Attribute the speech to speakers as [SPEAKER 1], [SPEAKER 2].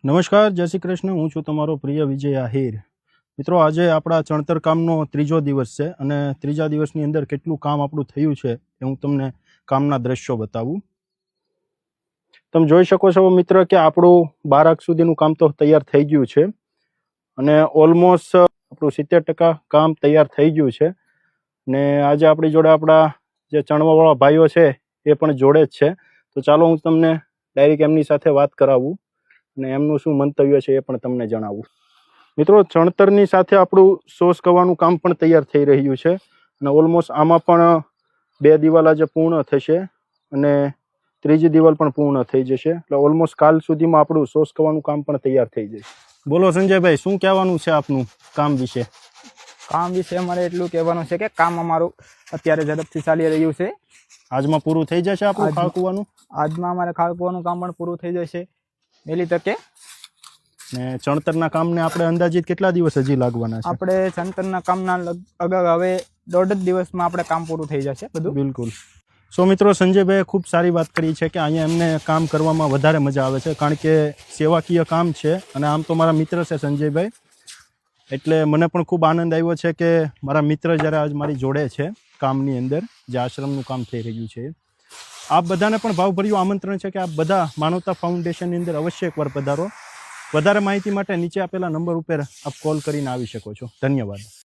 [SPEAKER 1] નમસ્કાર, જય શ્રી કૃષ્ણ. હું છું તમારો પ્રિય વિજય આહિર. મિત્રો, આજે આપણા ચણતર કામનો ત્રીજો દિવસ છે અને ત્રીજા દિવસની અંદર કેટલું કામ આપણું થયું છે એ હું તમને કામના દ્રશ્યો બતાવું. તમે જોઈ શકો છો મિત્ર કે આપણું 12 સુધીનું કામ તો તૈયાર થઈ ગયું છે અને ઓલમોસ્ટ આપણું 70% કામ તૈયાર થઈ ગયું છે. ને આજે આપણી જોડે આપણા જે ચણવાવાળા ભાઈઓ છે એ પણ જોડે જ છે. તો ચાલો હું તમને ડાયરેક્ટ એમની સાથે વાત કરાવું અને એમનું શું મંતવ્ય છે એ પણ તમને જણાવું. મિત્રો, ચણતરની સાથે આપણું સોસ કરવાનું કામ પણ તૈયાર થઈ રહ્યું છે અને ઓલમોસ્ટ આમાં પણ 2 દિવાલ આજે પૂર્ણ થશે અને ત્રીજી દિવાલ પણ પૂર્ણ થઈ જશે. એટલે ઓલમોસ્ટ કાલ સુધીમાં આપણું સોસ કરવાનું કામ પણ તૈયાર થઈ જશે. બોલો સંજયભાઈ, શું કહેવાનું છે આપનું કામ વિશે?
[SPEAKER 2] કામ વિશે અમારે એટલું કહેવાનું છે કે કામ અમારું અત્યારે ઝડપથી ચાલી રહ્યું છે.
[SPEAKER 1] આજમાં પૂરું થઈ જશે આપણું ખાળકુવાનું?
[SPEAKER 2] આજમાં અમારે ખાળકુવાનું કામ પણ પૂરું થઈ જશે વહેલી તકે.
[SPEAKER 1] ને ચણતરના કામને આપણે અંદાજિત કેટલા દિવસ હજી લાગવાના છે?
[SPEAKER 2] આપણે ચણતરના કામના લગભગ હવે 1.5 દિવસમાં આપણે કામ પૂરું થઈ જશે બધું.
[SPEAKER 1] બિલકુલ. સો મિત્રો, સંજયભાઈએ ખૂબ સારી વાત કરી છે કે અહીંયા એમને કામ કરવામાં વધારે મજા આવે છે કારણ કે સેવાકીય કામ છે અને આમ તો મારા મિત્ર છે સંજયભાઈ, એટલે મને પણ ખૂબ આનંદ આવ્યો છે કે મારા મિત્ર જ્યારે આજ મારી જોડે છે કામની અંદર, જે આશ્રમનું કામ થઈ રહ્યું છે. આપ બધાને પણ ભાવભર્યું આમંત્રણ છે કે આપ બધા માનવતા ફાઉન્ડેશનની અંદર અવશ્ય એકવાર પધારો. વધારે માહિતી માટે નીચે આપેલા નંબર ઉપર આપ કોલ કરીને આવી શકો છો. ધન્યવાદ.